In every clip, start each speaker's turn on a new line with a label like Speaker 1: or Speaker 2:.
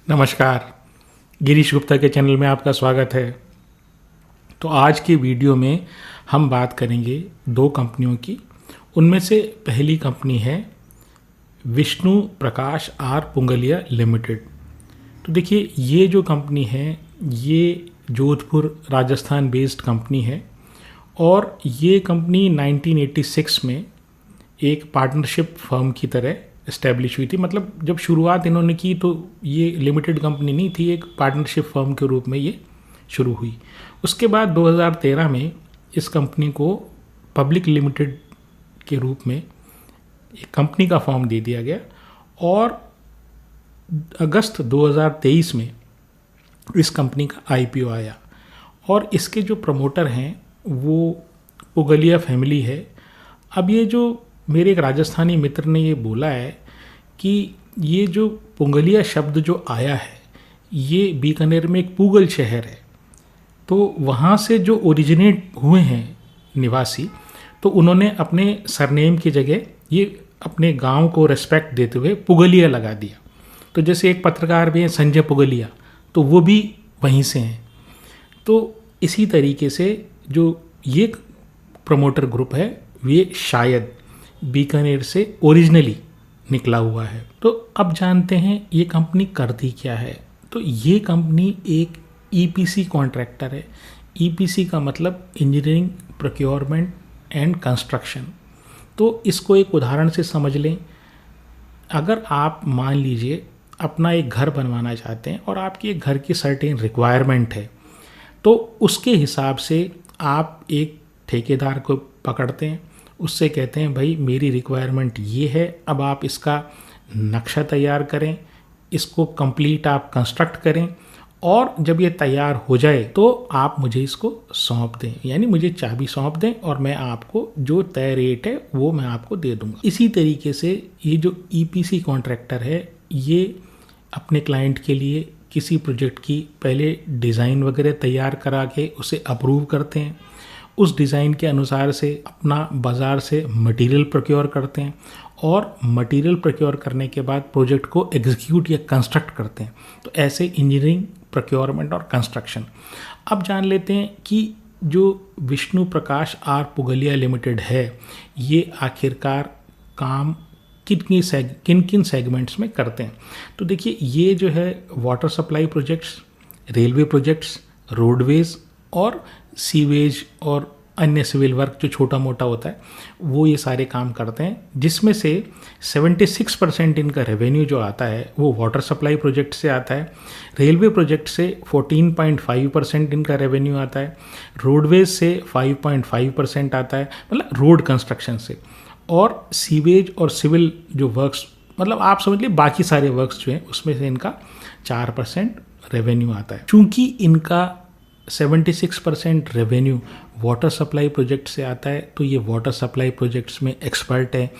Speaker 1: नमस्कार। गिरीश गुप्ता के चैनल में आपका स्वागत है। तो आज के वीडियो में हम बात करेंगे दो कंपनियों की। उनमें से पहली कंपनी है विष्णु प्रकाश आर पुंगलिया लिमिटेड। तो देखिए, ये जो कंपनी है ये जोधपुर राजस्थान बेस्ड कंपनी है और ये कंपनी 1986 में एक पार्टनरशिप फर्म की तरह इस्टेब्लिश हुई थी। मतलब जब शुरुआत इन्होंने की तो ये लिमिटेड कंपनी नहीं थी, एक पार्टनरशिप फर्म के रूप में ये शुरू हुई। उसके बाद 2013 में इस कंपनी को पब्लिक लिमिटेड के रूप में एक कंपनी का फॉर्म दे दिया गया और अगस्त 2023 में इस कंपनी का आईपीओ आया और इसके जो प्रमोटर हैं वो पुगलिया फैमिली है। अब ये जो मेरे एक राजस्थानी मित्र ने ये बोला है कि ये जो पुंगलिया शब्द जो आया है ये बीकानेर में एक पूगल शहर है, तो वहाँ से जो ओरिजिनेट हुए हैं निवासी, तो उन्होंने अपने सरनेम की जगह ये अपने गांव को रेस्पेक्ट देते हुए पुगलिया लगा दिया। तो जैसे एक पत्रकार भी हैं संजय पुगलिया, तो वो भी वहीं से हैं। तो इसी तरीके से जो ये प्रमोटर ग्रुप है ये शायद बीकानेर से ओरिजिनली निकला हुआ है। तो अब जानते हैं ये कंपनी करती क्या है। तो ये कंपनी एक ईपीसी कॉन्ट्रैक्टर है। ईपीसी का मतलब इंजीनियरिंग प्रोक्योरमेंट एंड कंस्ट्रक्शन। तो इसको एक उदाहरण से समझ लें। अगर आप मान लीजिए अपना एक घर बनवाना चाहते हैं और आपकी एक घर की सर्टेन रिक्वायरमेंट है, तो उसके हिसाब से आप एक ठेकेदार को पकड़ते हैं, उससे कहते हैं भाई मेरी रिक्वायरमेंट ये है, अब आप इसका नक्शा तैयार करें, इसको कंप्लीट आप कंस्ट्रक्ट करें और जब ये तैयार हो जाए तो आप मुझे इसको सौंप दें, यानी मुझे चाबी सौंप दें और मैं आपको जो तय रेट है वो मैं आपको दे दूंगा। इसी तरीके से ये जो ईपीसी कॉन्ट्रैक्टर है ये अपने क्लाइंट के लिए किसी प्रोजेक्ट की पहले डिज़ाइन वगैरह तैयार करा के उसे अप्रूव करते हैं, उस डिज़ाइन के अनुसार से अपना बाज़ार से मटेरियल प्रोक्योर करते हैं और मटेरियल प्रोक्योर करने के बाद प्रोजेक्ट को एग्जीक्यूट या कंस्ट्रक्ट करते हैं। तो ऐसे इंजीनियरिंग, प्रोक्योरमेंट और कंस्ट्रक्शन। अब जान लेते हैं कि जो विष्णु प्रकाश आर पुगलिया लिमिटेड है ये आखिरकार काम किन किन सेगमेंट्स में करते हैं। तो देखिए, ये जो है water supply projects, railway projects, roadways और सीवेज और अन्य सिविल वर्क जो छोटा मोटा होता है वो ये सारे काम करते हैं, जिसमें से 76% इनका रेवेन्यू जो आता है वो वाटर सप्लाई प्रोजेक्ट से आता है। रेलवे प्रोजेक्ट से 14.5% इनका रेवेन्यू आता है। रोडवेज से 5.5% आता है, मतलब रोड कंस्ट्रक्शन से। और सीवेज और सिविल जो वर्क्स, मतलब आप समझ लीजिए बाकी सारे वर्क्स जो हैं उसमें से इनका 4% रेवेन्यू आता है। चूँकि इनका 76% रेवेन्यू वाटर सप्लाई प्रोजेक्ट से आता है तो ये वाटर सप्लाई प्रोजेक्ट्स में एक्सपर्ट है।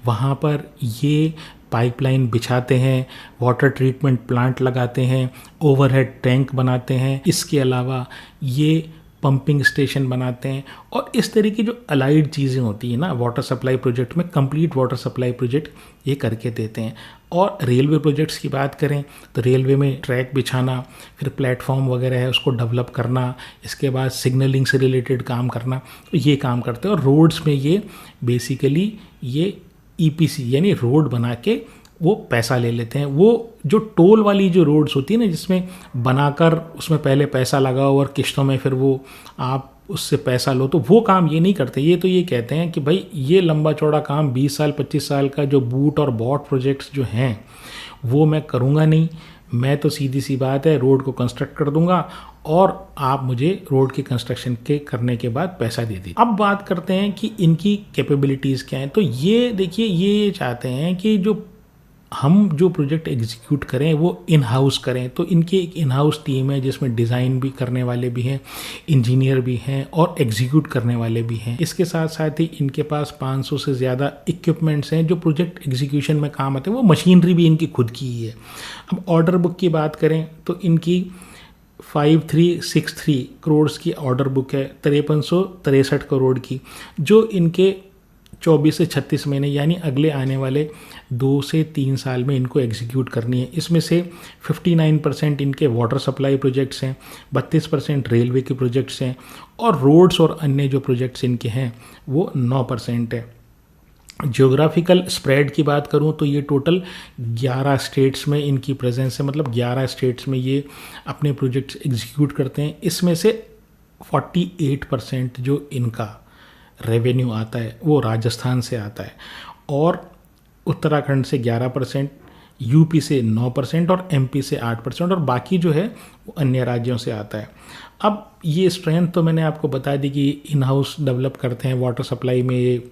Speaker 1: वहाँ पर ये पाइपलाइन बिछाते हैं, वाटर ट्रीटमेंट प्लांट लगाते हैं, ओवरहेड टैंक बनाते हैं, इसके अलावा ये पंपिंग स्टेशन बनाते हैं और इस तरह की जो अलाइड चीज़ें होती हैं ना वाटर सप्लाई प्रोजेक्ट में, कंप्लीट वाटर सप्लाई प्रोजेक्ट ये करके देते हैं। और रेलवे प्रोजेक्ट्स की बात करें तो रेलवे में ट्रैक बिछाना, फिर प्लेटफॉर्म वगैरह है उसको डेवलप करना, इसके बाद सिग्नलिंग से रिलेटेड काम करना, तो ये काम करते हैं। और रोड्स में ये बेसिकली ये ईपीसी यानी रोड बना के वो पैसा ले लेते हैं। वो जो टोल वाली जो रोड्स होती है ना जिसमें बनाकर उसमें पहले पैसा लगाओ और किश्तों में फिर वो आप उससे पैसा लो, तो वो काम ये नहीं करते। ये तो ये कहते हैं कि भाई ये लंबा चौड़ा काम 20 साल 25 साल का जो बूट और बॉट प्रोजेक्ट्स जो हैं वो मैं करूँगा नहीं। मैं तो सीधी सी बात है रोड को कंस्ट्रक्ट कर दूंगा और आप मुझे रोड की कंस्ट्रक्शन के करने के बाद पैसा दे दीजिए। अब बात करते हैं कि इनकी कैपेबिलिटीज़ क्या हैं। तो ये देखिए, ये चाहते हैं कि हम जो प्रोजेक्ट एग्जीक्यूट करें वो इन हाउस करें। तो इनकी एक इन हाउस टीम है जिसमें डिज़ाइन भी करने वाले भी हैं, इंजीनियर भी हैं और एग्जीक्यूट करने वाले भी हैं। इसके साथ साथ ही इनके पास 500 से ज़्यादा इक्विपमेंट्स हैं जो प्रोजेक्ट एग्जीक्यूशन में काम आते हैं। वो मशीनरी भी इनकी खुद की ही है। अब ऑर्डर बुक की बात करें तो इनकी 5363 करोड़ की ऑर्डर बुक है, 5363 करोड़ की, जो इनके 24 से 36 महीने यानी अगले आने वाले 2 से 3 साल में इनको एग्जीक्यूट करनी है। इसमें से 59% इनके वाटर सप्लाई प्रोजेक्ट्स हैं, 32% रेलवे के प्रोजेक्ट्स हैं और रोड्स और अन्य जो प्रोजेक्ट्स इनके हैं वो 9% है। ज्योग्राफिकल स्प्रेड की बात करूं तो ये टोटल 11 स्टेट्स में इनकी प्रेजेंस है, मतलब 11 स्टेट्स में ये अपने प्रोजेक्ट्स एग्जीक्यूट करते हैं। इसमें से 48% जो इनका रेवेन्यू आता है वो राजस्थान से आता है और उत्तराखंड से 11%, यूपी से 9% और एमपी से 8% और बाकी जो है वो अन्य राज्यों से आता है। अब ये स्ट्रेंथ तो मैंने आपको बता दी कि इन हाउस डेवलप करते हैं, वाटर सप्लाई में ये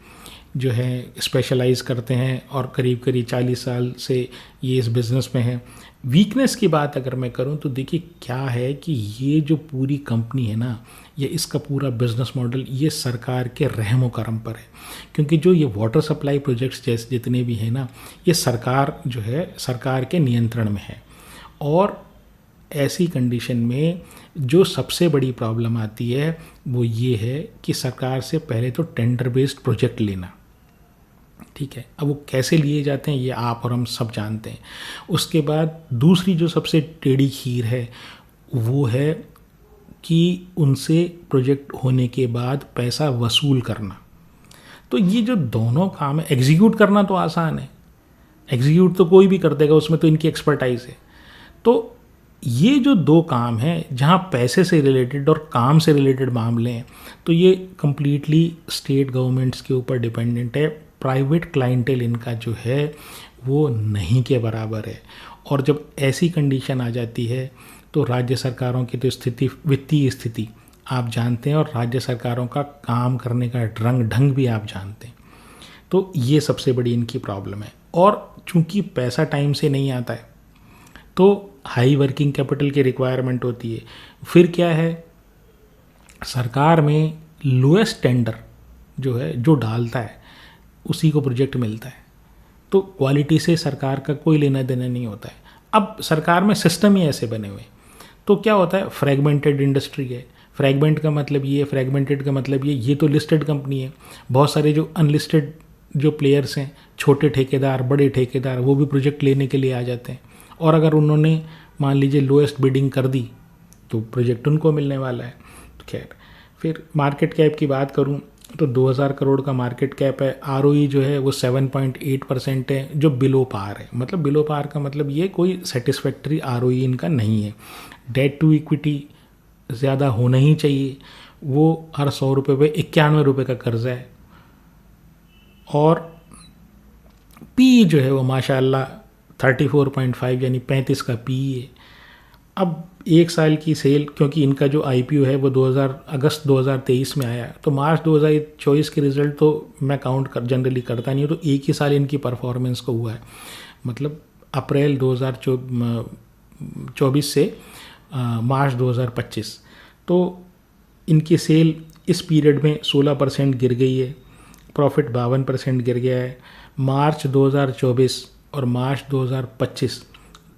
Speaker 1: जो है स्पेशलाइज करते हैं और करीब करीब 40 साल से ये इस बिज़नेस में है। वीकनेस की बात अगर मैं करूं तो देखिए क्या है कि ये जो पूरी कंपनी है ना, ये इसका पूरा बिजनेस मॉडल ये सरकार के रहमो करम पर है, क्योंकि जो ये वाटर सप्लाई प्रोजेक्ट्स जैसे जितने भी हैं ना, ये सरकार जो है सरकार के नियंत्रण में है। और ऐसी कंडीशन में जो सबसे बड़ी प्रॉब्लम आती है वो ये है कि सरकार से पहले तो टेंडर बेस्ड प्रोजेक्ट लेना, ठीक है। अब वो कैसे लिए जाते हैं ये आप और हम सब जानते हैं। उसके बाद दूसरी जो सबसे टेढ़ी खीर है वो है कि उनसे प्रोजेक्ट होने के बाद पैसा वसूल करना। तो ये जो दोनों काम है, एग्जीक्यूट करना तो आसान है, एग्जीक्यूट तो कोई भी कर देगा, उसमें तो इनकी एक्सपर्टाइज है। तो ये जो दो काम हैं जहाँ पैसे से रिलेटेड और काम से रिलेटेड मामले हैं, तो ये कम्प्लीटली स्टेट गवर्नमेंट्स के ऊपर डिपेंडेंट है। प्राइवेट क्लाइंटेल इनका जो है वो नहीं के बराबर है। और जब ऐसी कंडीशन आ जाती है तो राज्य सरकारों की तो स्थिति, वित्तीय स्थिति आप जानते हैं और राज्य सरकारों का काम करने का ढंग भी आप जानते हैं। तो ये सबसे बड़ी इनकी प्रॉब्लम है। और चूंकि पैसा टाइम से नहीं आता है तो हाई वर्किंग कैपिटल की रिक्वायरमेंट होती है। फिर क्या है, सरकार में लोएस्ट टेंडर जो है जो डालता है उसी को प्रोजेक्ट मिलता है, तो क्वालिटी से सरकार का कोई लेना देना नहीं होता है। अब सरकार में सिस्टम ही ऐसे बने हुए, तो क्या होता है, फ्रेगमेंटेड इंडस्ट्री है। फ्रेगमेंट का मतलब ये, फ्रेगमेंटेड का मतलब ये तो लिस्टेड कंपनी है, बहुत सारे जो अनलिस्टेड जो प्लेयर्स हैं, छोटे ठेकेदार बड़े ठेकेदार, वो भी प्रोजेक्ट लेने के लिए आ जाते हैं। और अगर उन्होंने मान लीजिए लोएस्ट बिडिंग कर दी तो प्रोजेक्ट उनको मिलने वाला है। तो खैर, फिर मार्केट कैप की बात करूं तो 2000 करोड़ का मार्केट कैप है। आरओई जो है वो 7.8% है, जो बिलो पार है। मतलब बिलो पार का मतलब ये कोई सेटिस्फैक्ट्री आरओई इनका नहीं है। डेट टू इक्विटी ज़्यादा होना ही चाहिए, वो हर 100 रुपये पे 91 रुपये का कर्जा है। और पी जो है वो माशाल्लाह 34.5 यानी 35 का पी है। अब एक साल की सेल, क्योंकि इनका जो आईपीओ है वो अगस्त 2023 में आया, तो मार्च 2024 के रिज़ल्ट तो मैं काउंट जनरली करता नहीं हूँ, तो एक ही साल इनकी परफॉर्मेंस को हुआ है। मतलब अप्रैल 2024 से मार्च 2025, तो इनकी सेल इस पीरियड में 16% गिर गई है, प्रॉफिट 52% गिर गया है। मार्च 2024 और मार्च 2025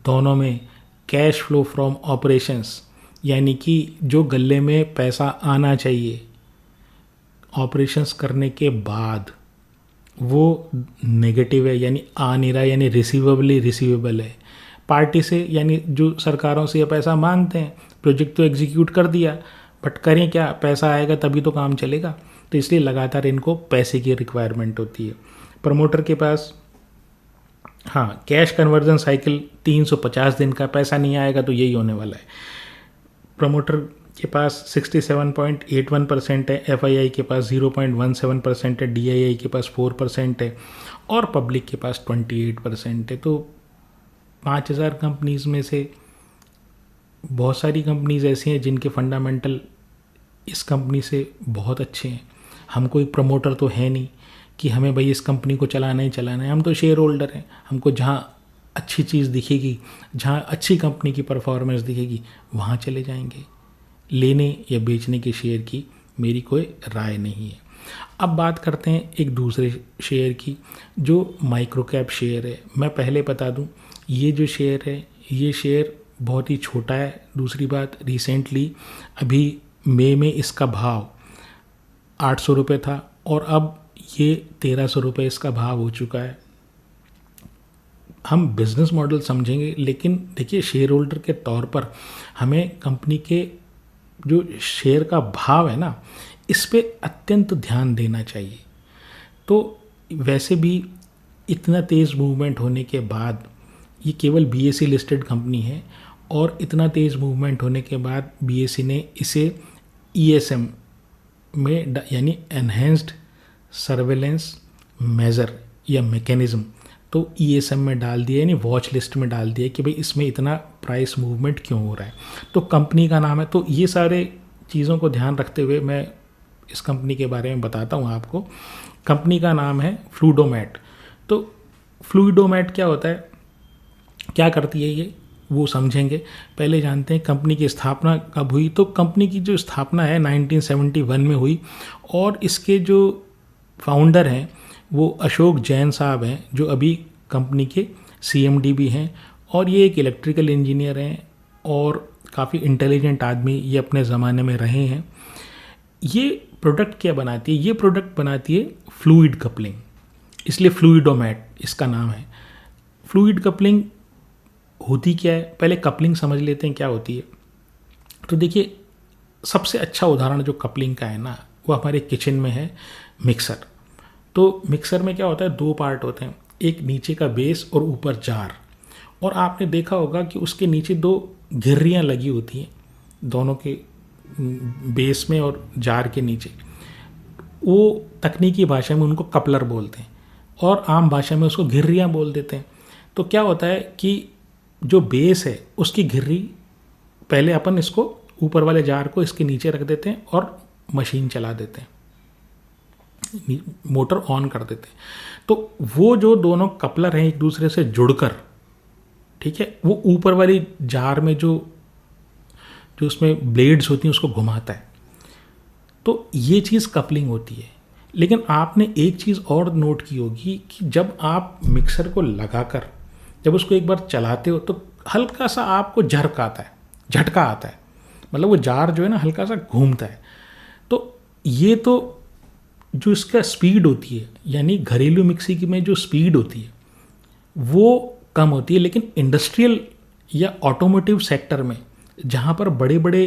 Speaker 1: दोनों में कैश फ्लो फ्रॉम ऑपरेशंस, यानी कि जो गले में पैसा आना चाहिए ऑपरेशंस करने के बाद, वो नेगेटिव है, यानी आ नहीं रहा, यानी रिसीवेबल है पार्टी से, यानी जो सरकारों से ये पैसा मांगते हैं। प्रोजेक्ट तो एग्जीक्यूट कर दिया, बट करें क्या, पैसा आएगा तभी तो काम चलेगा। तो इसलिए लगातार इनको पैसे की रिक्वायरमेंट होती है। प्रमोटर के पास हाँ, कैश कन्वर्जन साइकिल 350 दिन का, पैसा नहीं आएगा तो यही होने वाला है। प्रमोटर के पास 67.81% है, एफआईआई के पास 0.17% है, डीआईआई के पास 4% है और पब्लिक के पास 28% है। तो 5000 कंपनीज में से बहुत सारी कंपनीज ऐसी हैं जिनके फंडामेंटल इस कंपनी से बहुत अच्छे हैं। हम कोई प्रमोटर तो है नहीं कि हमें भाई इस कंपनी को चलाना ही चलाना है, हम तो शेयर होल्डर हैं। हमको जहाँ अच्छी चीज़ दिखेगी, जहाँ अच्छी कंपनी की परफॉर्मेंस दिखेगी, वहाँ चले जाएंगे। लेने या बेचने के शेयर की मेरी कोई राय नहीं है। अब बात करते हैं एक दूसरे शेयर की, जो माइक्रो कैप शेयर है। मैं पहले बता दूं, ये जो शेयर है ये शेयर बहुत ही छोटा है। दूसरी बात, रिसेंटली अभी मई में इसका भाव 800 रुपये था और अब ये 1300 रुपये इसका भाव हो चुका है। हम बिजनेस मॉडल समझेंगे, लेकिन देखिए शेयर होल्डर के तौर पर हमें कंपनी के जो शेयर का भाव है ना, इस पे अत्यंत ध्यान देना चाहिए। तो वैसे भी इतना तेज़ मूवमेंट होने के बाद, ये केवल बीएसई लिस्टेड कंपनी है, और इतना तेज़ मूवमेंट होने के बाद बीएसई ने इसे ईएसएम में यानी एनहेंस्ड सर्वेलेंस मेज़र या मैकेनिज़्म, तो ईएसएम में डाल दिया, यानी वॉच लिस्ट में डाल दिया कि भाई इसमें इतना प्राइस मूवमेंट क्यों हो रहा है। तो कंपनी का नाम है। तो ये सारे चीज़ों को ध्यान रखते हुए मैं इस कंपनी के बारे में बताता हूँ आपको। कंपनी का नाम है फ्लूइडोमेट। तो फ्लूइडोमेट क्या होता है, क्या करती है ये, वो समझेंगे। पहले जानते हैं कंपनी की स्थापना कब हुई। तो कंपनी की जो स्थापना है 1971 में हुई, और इसके जो फाउंडर हैं वो अशोक जैन साहब हैं, जो अभी कंपनी के सीएमडी भी हैं, और ये एक इलेक्ट्रिकल इंजीनियर हैं और काफ़ी इंटेलिजेंट आदमी ये अपने ज़माने में रहे हैं। ये प्रोडक्ट क्या बनाती है, ये प्रोडक्ट बनाती है फ्लूइड कपलिंग, इसलिए फ्लूइडोमेट इसका नाम है। फ्लूइड कपलिंग होती क्या है, पहले कपलिंग समझ लेते हैं क्या होती है। तो देखिए सबसे अच्छा उदाहरण जो कपलिंग का है ना, वो हमारे किचन में है मिक्सर। तो मिक्सर में क्या होता है, दो पार्ट होते हैं, एक नीचे का बेस और ऊपर जार। और आपने देखा होगा कि उसके नीचे दो घिर्रियाँ लगी होती हैं, दोनों के बेस में और जार के नीचे। वो तकनीकी भाषा में उनको कपलर बोलते हैं, और आम भाषा में उसको घिर्रियाँ बोल देते हैं। तो क्या होता है कि जो बेस है उसकी घिर्री, पहले अपन इसको ऊपर वाले जार को इसके नीचे रख देते हैं और मशीन चला देते हैं, मोटर ऑन कर देते हैं। तो वो जो दोनों कपलर हैं एक दूसरे से जुड़कर, ठीक है, वो ऊपर वाली जार में जो उसमें ब्लेड्स होती हैं उसको घुमाता है। तो ये चीज़ कपलिंग होती है। लेकिन आपने एक चीज़ और नोट की होगी कि जब आप मिक्सर को लगाकर जब उसको एक बार चलाते हो तो हल्का सा आपको झटका आता है, मतलब वो जार जो है ना हल्का सा घूमता है। तो ये तो जो इसका स्पीड होती है, यानी घरेलू मिक्सी की में जो स्पीड होती है वो कम होती है। लेकिन इंडस्ट्रियल या ऑटोमोटिव सेक्टर में जहाँ पर बड़े बड़े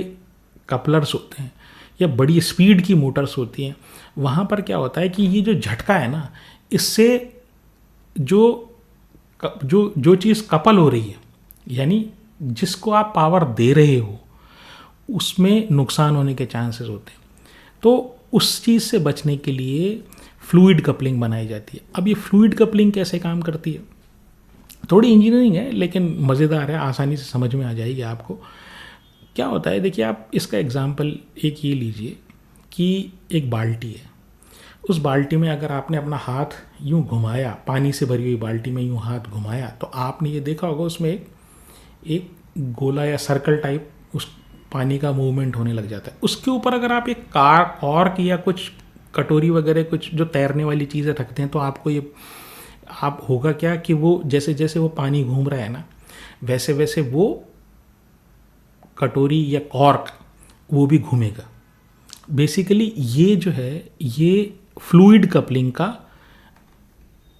Speaker 1: कपलर्स होते हैं या बड़ी स्पीड की मोटर्स होती हैं, वहाँ पर क्या होता है कि ये जो झटका है ना, इससे जो चीज़ कपल हो रही है, यानी जिसको आप पावर दे रहे हो, उसमें नुकसान होने के चांसेस होते हैं। तो उस चीज़ से बचने के लिए फ्लूइड कपलिंग बनाई जाती है। अब ये फ्लूइड कपलिंग कैसे काम करती है, थोड़ी इंजीनियरिंग है लेकिन मज़ेदार है, आसानी से समझ में आ जाएगी आपको। क्या होता है, देखिए आप इसका एग्जांपल एक ये लीजिए कि एक बाल्टी है। उस बाल्टी में अगर आपने अपना हाथ यूँ घुमाया, पानी से भरी हुई बाल्टी में यूँ हाथ घुमाया, तो आपने ये देखा होगा उसमें एक गोला या सर्कल टाइप उस पानी का मूवमेंट होने लग जाता है। उसके ऊपर अगर आप एक कॉर्क या कुछ कटोरी वगैरह कुछ जो तैरने वाली चीज़ें रखते हैं, तो आपको ये आप होगा क्या कि वो जैसे जैसे वो पानी घूम रहा है ना, वैसे वैसे वो कटोरी या कॉर्क वो भी घूमेगा। बेसिकली ये जो है ये फ्लूइड कपलिंग का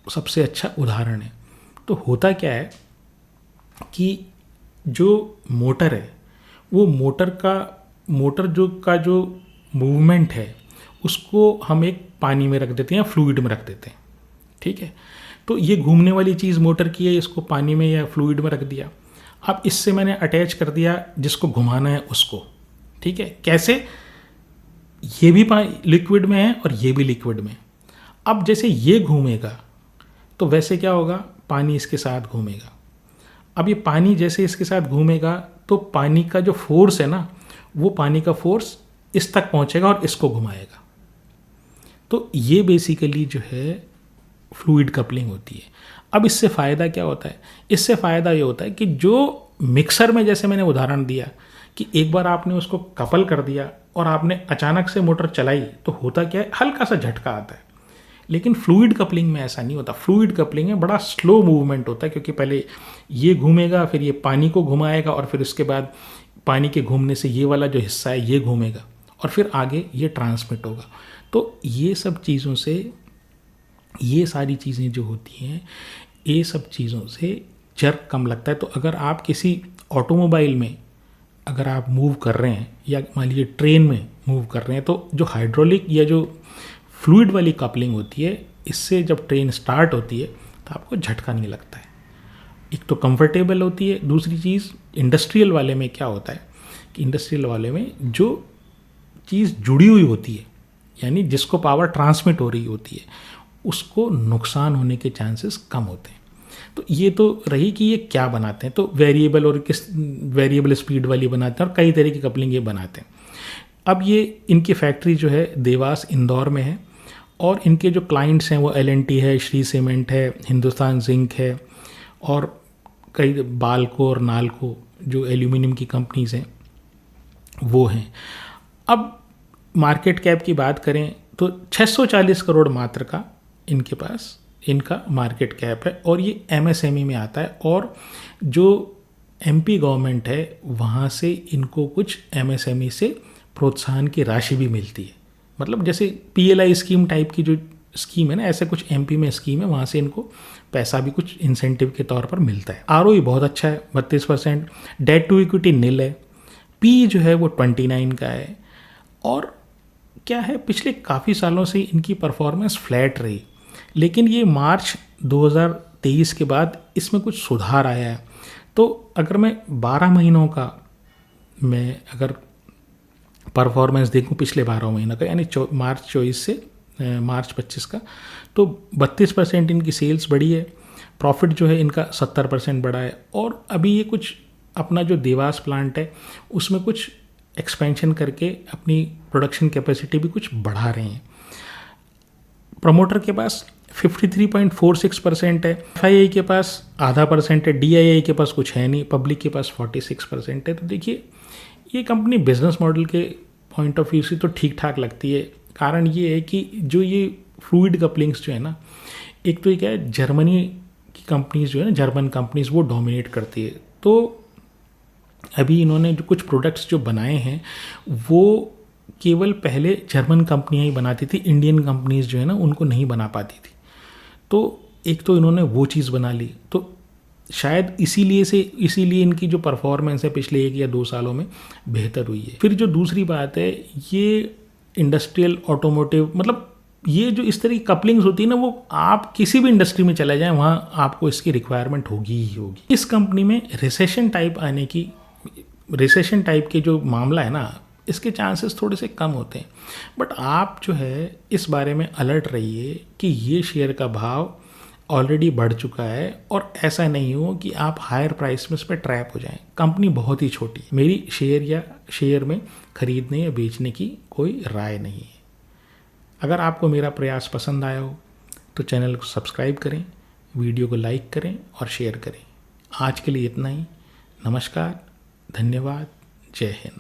Speaker 1: सबसे अच्छा उदाहरण है। तो होता क्या है कि जो मोटर है वो मोटर जो मूवमेंट है उसको हम एक पानी में रख देते हैं या फ्लूइड में रख देते हैं, ठीक है। तो ये घूमने वाली चीज़ मोटर की है, इसको पानी में या फ्लूइड में रख दिया। अब इससे मैंने अटैच कर दिया जिसको घुमाना है उसको, ठीक है। कैसे, ये भी लिक्विड में है और ये भी लिक्विड में। अब जैसे ये घूमेगा तो वैसे क्या होगा, पानी इसके साथ घूमेगा। अब ये पानी जैसे इसके साथ घूमेगा तो पानी का जो फोर्स है ना, वो पानी का फोर्स इस तक पहुंचेगा और इसको घुमाएगा। तो ये बेसिकली जो है फ्लूइड कपलिंग होती है। अब इससे फ़ायदा क्या होता है, इससे फ़ायदा ये होता है कि जो मिक्सर में जैसे मैंने उदाहरण दिया कि एक बार आपने उसको कपल कर दिया और आपने अचानक से मोटर चलाई, तो होता क्या है, हल्का सा झटका आता है। लेकिन फ्लूइड कपलिंग में ऐसा नहीं होता। फ्लूइड कपलिंग में बड़ा स्लो मूवमेंट होता है, क्योंकि पहले ये घूमेगा, फिर ये पानी को घुमाएगा, और फिर उसके बाद पानी के घूमने से ये वाला जो हिस्सा है ये घूमेगा, और फिर आगे ये ट्रांसमिट होगा। तो ये सब चीज़ों से ये सारी चीज़ें जो होती हैं, ये सब चीज़ों से जर्क कम लगता है। तो अगर आप किसी ऑटोमोबाइल में अगर आप मूव कर रहे हैं या मान लीजिए ट्रेन में मूव कर रहे हैं, तो जो हाइड्रोलिक या जो फ्लूइड वाली कपलिंग होती है, इससे जब ट्रेन स्टार्ट होती है तो आपको झटका नहीं लगता है। एक तो कंफर्टेबल होती है, दूसरी चीज़ इंडस्ट्रियल वाले में क्या होता है कि इंडस्ट्रियल वाले में जो चीज़ जुड़ी हुई होती है, यानी जिसको पावर ट्रांसमिट हो रही होती है, उसको नुकसान होने के चांसेस कम होते हैं। तो ये तो रही कि ये क्या बनाते हैं। तो वेरिएबल और किस वेरिएबल स्पीड वाली बनाते हैं और कई तरह की कपलिंग ये बनाते हैं। अब ये इनकी फैक्ट्री जो है देवास इंदौर में है और इनके जो क्लाइंट्स हैं वो L&T है, श्री सीमेंट है, हिंदुस्तान जिंक है और कई बाल्को और नाल्को जो एल्यूमिनियम की कंपनीज़ हैं वो हैं। अब मार्केट कैप की बात करें तो 640 करोड़ मात्र का इनके पास इनका मार्केट कैप है और ये MSME में आता है। और जो MP गवर्नमेंट है वहाँ से इनको कुछ MSME से प्रोत्साहन की राशि भी मिलती है। मतलब जैसे PLI स्कीम टाइप की जो स्कीम है ना, ऐसे कुछ MP में स्कीम है, वहाँ से इनको पैसा भी कुछ इंसेंटिव के तौर पर मिलता है। ROE बहुत अच्छा है, 32%। डेट टू इक्विटी नील है। PE जो है वो 29 का है। और क्या है, पिछले काफ़ी सालों से इनकी परफॉर्मेंस फ्लैट रही, लेकिन ये मार्च 2023 के बाद इसमें कुछ सुधार आया है। तो अगर मैं 12 महीनों का मैं अगर परफॉर्मेंस देखूं पिछले 12 महीनों का, यानी मार्च 24 से मार्च 25 का, तो 32% इनकी सेल्स बढ़ी है। प्रॉफिट जो है इनका 70% बढ़ा है। और अभी ये कुछ अपना जो देवास प्लांट है उसमें कुछ एक्सपेंशन करके अपनी प्रोडक्शन कैपेसिटी भी कुछ बढ़ा रहे हैं। प्रमोटर के पास 53.46% है, FII के पास आधा % है, DII के पास कुछ है नहीं, पब्लिक के पास 46% है। तो देखिए ये कंपनी बिजनेस मॉडल के पॉइंट ऑफ व्यू से तो ठीक ठाक लगती है। कारण ये है कि जो ये फ्लूइड कपलिंग्स जो है ना, एक तो ये क्या है, जर्मनी की कंपनीज जो है ना, जर्मन कंपनीज वो डोमिनेट करती है। तो अभी इन्होंने जो कुछ प्रोडक्ट्स जो बनाए हैं वो केवल पहले जर्मन कंपनियां ही बनाती थी, इंडियन कंपनीज जो है ना उनको नहीं बना पाती थी। तो एक तो इन्होंने वो चीज़ बना ली, तो शायद इसीलिए इनकी जो परफॉर्मेंस है पिछले 1 या 2 सालों में बेहतर हुई है। फिर जो दूसरी बात है, ये इंडस्ट्रियल ऑटोमोटिव, मतलब ये जो इस तरह की कपलिंग्स होती है ना, वो आप किसी भी इंडस्ट्री में चले जाएं वहाँ आपको इसकी रिक्वायरमेंट होगी ही होगी। इस कंपनी में रिसेशन टाइप के जो मामला है ना, इसके चांसेस थोड़े से कम होते हैं। बट आप जो है इस बारे में अलर्ट रहिए कि ये शेयर का भाव ऑलरेडी बढ़ चुका है और ऐसा नहीं हो कि आप हायर प्राइस में इस पर ट्रैप हो जाएं। कंपनी बहुत ही छोटी है, मेरी शेयर में खरीदने या बेचने की कोई राय नहीं है। अगर आपको मेरा प्रयास पसंद आया हो तो चैनल को सब्सक्राइब करें, वीडियो को लाइक करें और शेयर करें। आज के लिए इतना ही। नमस्कार, धन्यवाद, जय हिंद।